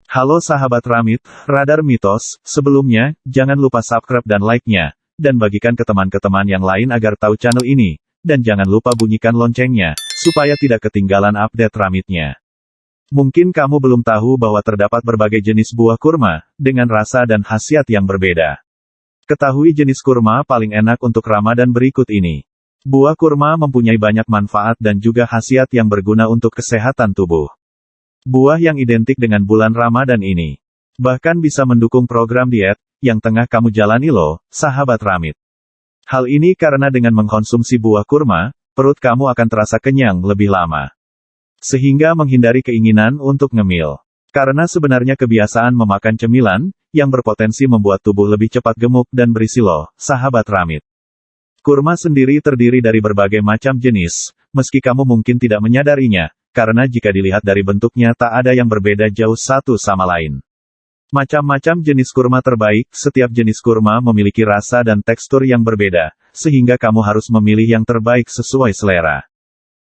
Halo sahabat Ramit, Radar Mitos, sebelumnya, jangan lupa subscribe dan like-nya, dan bagikan ke teman-teman yang lain agar tahu channel ini, dan jangan lupa bunyikan loncengnya, supaya tidak ketinggalan update Ramitnya. Mungkin kamu belum tahu bahwa terdapat berbagai jenis buah kurma, dengan rasa dan khasiat yang berbeda. Ketahui jenis kurma paling enak untuk Ramadan berikut ini. Buah kurma mempunyai banyak manfaat dan juga khasiat yang berguna untuk kesehatan tubuh. Buah yang identik dengan bulan Ramadan ini bahkan bisa mendukung program diet yang tengah kamu jalani loh, sahabat Ramit. Hal ini karena dengan mengkonsumsi buah kurma, perut kamu akan terasa kenyang lebih lama. Sehingga menghindari keinginan untuk ngemil. Karena sebenarnya kebiasaan memakan cemilan, yang berpotensi membuat tubuh lebih cepat gemuk dan berisi loh, sahabat Ramit. Kurma sendiri terdiri dari berbagai macam jenis, meski kamu mungkin tidak menyadarinya. Karena jika dilihat dari bentuknya tak ada yang berbeda jauh satu sama lain. Macam-macam jenis kurma terbaik, setiap jenis kurma memiliki rasa dan tekstur yang berbeda, sehingga kamu harus memilih yang terbaik sesuai selera.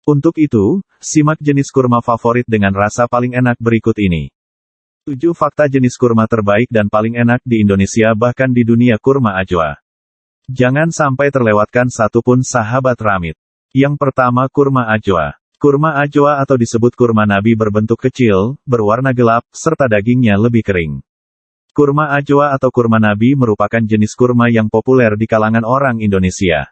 Untuk itu, simak jenis kurma favorit dengan rasa paling enak berikut ini. 7 fakta jenis kurma terbaik dan paling enak di Indonesia bahkan di dunia kurma ajwa. Jangan sampai terlewatkan satupun sahabat Ramit. Yang pertama kurma ajwa. Kurma ajwa atau disebut kurma nabi berbentuk kecil, berwarna gelap, serta dagingnya lebih kering. Kurma ajwa atau kurma nabi merupakan jenis kurma yang populer di kalangan orang Indonesia.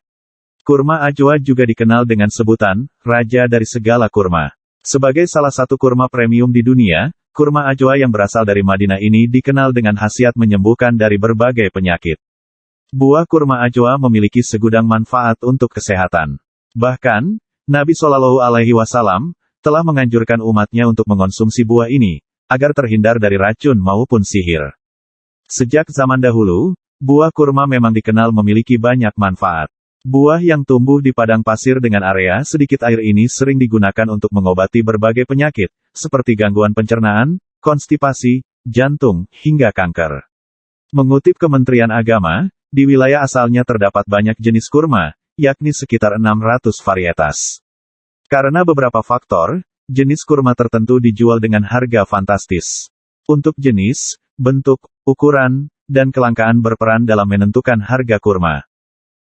Kurma ajwa juga dikenal dengan sebutan, raja dari segala kurma. Sebagai salah satu kurma premium di dunia, kurma ajwa yang berasal dari Madinah ini dikenal dengan khasiat menyembuhkan dari berbagai penyakit. Buah kurma ajwa memiliki segudang manfaat untuk kesehatan. Bahkan, Nabi Shallallahu Alaihi Wasallam telah menganjurkan umatnya untuk mengonsumsi buah ini, agar terhindar dari racun maupun sihir. Sejak zaman dahulu, buah kurma memang dikenal memiliki banyak manfaat. Buah yang tumbuh di padang pasir dengan area sedikit air ini sering digunakan untuk mengobati berbagai penyakit, seperti gangguan pencernaan, konstipasi, jantung, hingga kanker. Mengutip Kementerian Agama, di wilayah asalnya terdapat banyak jenis kurma, yakni sekitar 600 varietas. Karena beberapa faktor, jenis kurma tertentu dijual dengan harga fantastis. Untuk jenis, bentuk, ukuran, dan kelangkaan berperan dalam menentukan harga kurma.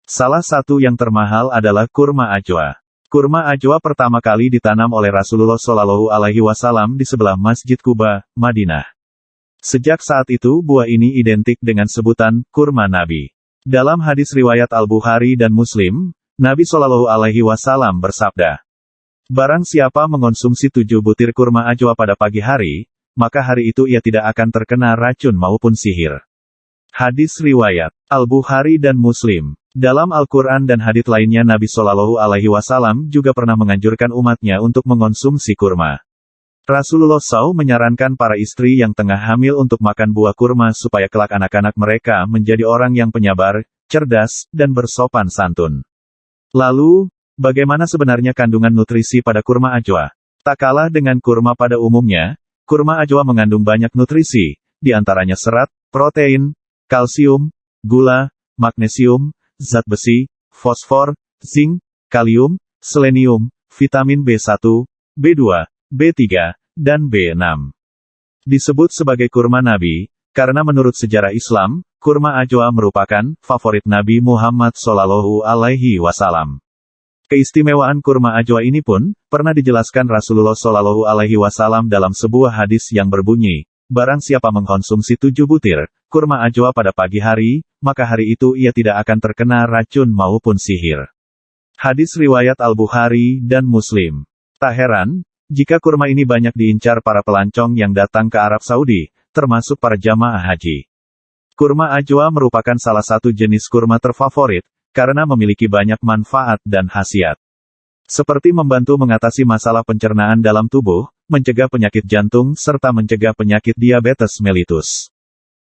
Salah satu yang termahal adalah kurma ajwa. Kurma ajwa pertama kali ditanam oleh Rasulullah Shallallahu Alaihi Wasallam di sebelah Masjid Quba, Madinah. Sejak saat itu buah ini identik dengan sebutan kurma Nabi. Dalam hadis riwayat Al-Bukhari dan Muslim, Nabi Shallallahu Alaihi Wasallam bersabda, "Barang siapa mengonsumsi 7 butir kurma ajwa pada pagi hari, maka hari itu ia tidak akan terkena racun maupun sihir." Hadis riwayat Al-Bukhari dan Muslim. Dalam Al-Quran dan hadits lainnya Nabi Shallallahu Alaihi Wasallam juga pernah menganjurkan umatnya untuk mengonsumsi kurma. Rasulullah SAW menyarankan para istri yang tengah hamil untuk makan buah kurma supaya kelak anak-anak mereka menjadi orang yang penyabar, cerdas, dan bersopan santun. Lalu, bagaimana sebenarnya kandungan nutrisi pada kurma ajwa? Tak kalah dengan kurma pada umumnya, kurma ajwa mengandung banyak nutrisi, di antaranya serat, protein, kalsium, gula, magnesium, zat besi, fosfor, zinc, kalium, selenium, vitamin B1, B2, B3, dan B6. Disebut sebagai kurma Nabi, karena menurut sejarah Islam, kurma ajwa merupakan favorit Nabi Muhammad Shallallahu Alaihi Wasallam. Keistimewaan kurma ajwa ini pun pernah dijelaskan Rasulullah Shallallahu Alaihi Wasallam dalam sebuah hadis yang berbunyi, "Barang siapa mengkonsumsi 7 butir kurma ajwa pada pagi hari, maka hari itu ia tidak akan terkena racun maupun sihir." Hadis riwayat Al-Bukhari dan Muslim. Tak heran, jika kurma ini banyak diincar para pelancong yang datang ke Arab Saudi, termasuk para jamaah haji. Kurma ajwa merupakan salah satu jenis kurma terfavorit, karena memiliki banyak manfaat dan khasiat. Seperti membantu mengatasi masalah pencernaan dalam tubuh, mencegah penyakit jantung, serta mencegah penyakit diabetes mellitus.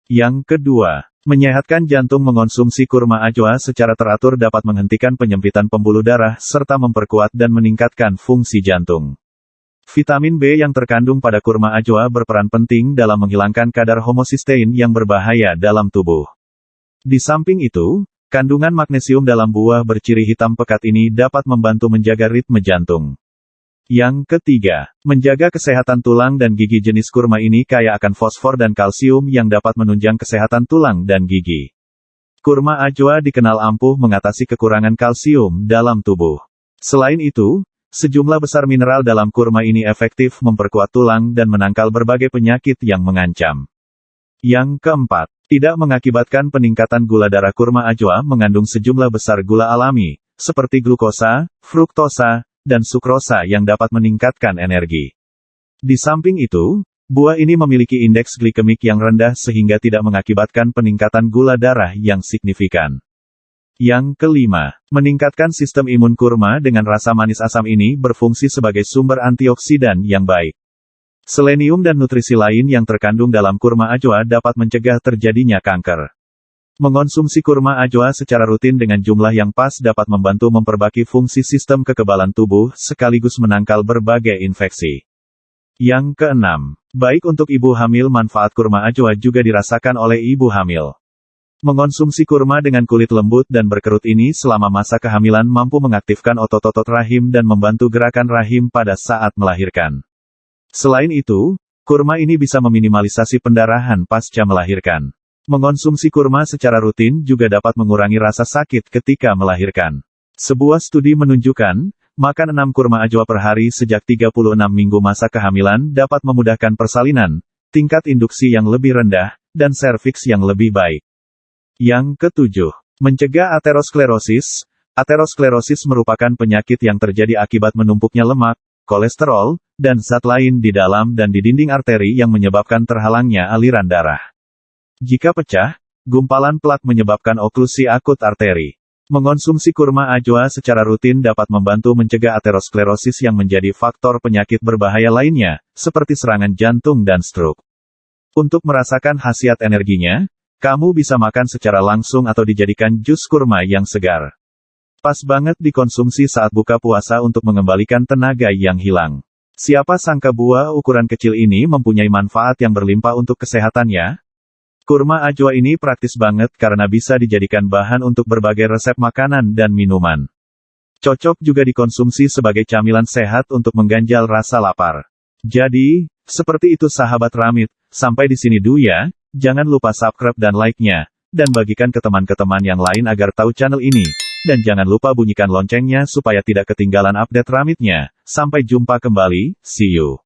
Yang kedua, menyehatkan jantung. Mengonsumsi kurma ajwa secara teratur dapat menghentikan penyempitan pembuluh darah, serta memperkuat dan meningkatkan fungsi jantung. Vitamin B yang terkandung pada kurma ajwa berperan penting dalam menghilangkan kadar homocysteine yang berbahaya dalam tubuh. Di samping itu, kandungan magnesium dalam buah berciri hitam pekat ini dapat membantu menjaga ritme jantung. Yang ketiga, menjaga kesehatan tulang dan gigi. Jenis kurma ini kaya akan fosfor dan kalsium yang dapat menunjang kesehatan tulang dan gigi. Kurma ajwa dikenal ampuh mengatasi kekurangan kalsium dalam tubuh. Selain itu, sejumlah besar mineral dalam kurma ini efektif memperkuat tulang dan menangkal berbagai penyakit yang mengancam. Yang keempat, tidak mengakibatkan peningkatan gula darah. Kurma ajwa mengandung sejumlah besar gula alami, seperti glukosa, fruktosa, dan sukrosa yang dapat meningkatkan energi. Di samping itu, buah ini memiliki indeks glikemik yang rendah sehingga tidak mengakibatkan peningkatan gula darah yang signifikan. Yang kelima, meningkatkan sistem imun. Kurma dengan rasa manis asam ini berfungsi sebagai sumber antioksidan yang baik. Selenium dan nutrisi lain yang terkandung dalam kurma ajwa dapat mencegah terjadinya kanker. Mengonsumsi kurma ajwa secara rutin dengan jumlah yang pas dapat membantu memperbaiki fungsi sistem kekebalan tubuh sekaligus menangkal berbagai infeksi. Yang keenam, baik untuk ibu hamil. Manfaat kurma ajwa juga dirasakan oleh ibu hamil. Mengonsumsi kurma dengan kulit lembut dan berkerut ini selama masa kehamilan mampu mengaktifkan otot-otot rahim dan membantu gerakan rahim pada saat melahirkan. Selain itu, kurma ini bisa meminimalisasi pendarahan pasca melahirkan. Mengonsumsi kurma secara rutin juga dapat mengurangi rasa sakit ketika melahirkan. Sebuah studi menunjukkan, makan 6 kurma ajwa per hari sejak 36 minggu masa kehamilan dapat memudahkan persalinan, tingkat induksi yang lebih rendah, dan serviks yang lebih baik. Yang ketujuh, mencegah aterosklerosis. Aterosklerosis merupakan penyakit yang terjadi akibat menumpuknya lemak, kolesterol, dan zat lain di dalam dan di dinding arteri yang menyebabkan terhalangnya aliran darah. Jika pecah, gumpalan plak menyebabkan oklusi akut arteri. Mengonsumsi kurma ajwa secara rutin dapat membantu mencegah aterosklerosis yang menjadi faktor penyakit berbahaya lainnya, seperti serangan jantung dan stroke. Untuk merasakan khasiat energinya, kamu bisa makan secara langsung atau dijadikan jus kurma yang segar. Pas banget dikonsumsi saat buka puasa untuk mengembalikan tenaga yang hilang. Siapa sangka buah ukuran kecil ini mempunyai manfaat yang berlimpah untuk kesehatannya? Kurma ajwa ini praktis banget karena bisa dijadikan bahan untuk berbagai resep makanan dan minuman. Cocok juga dikonsumsi sebagai camilan sehat untuk mengganjal rasa lapar. Jadi, seperti itu sahabat Ramit, sampai di sini dulu ya, jangan lupa subscribe dan like-nya, dan bagikan ke teman-teman yang lain agar tahu channel ini, dan jangan lupa bunyikan loncengnya supaya tidak ketinggalan update Ramitnya. Sampai jumpa kembali, see you.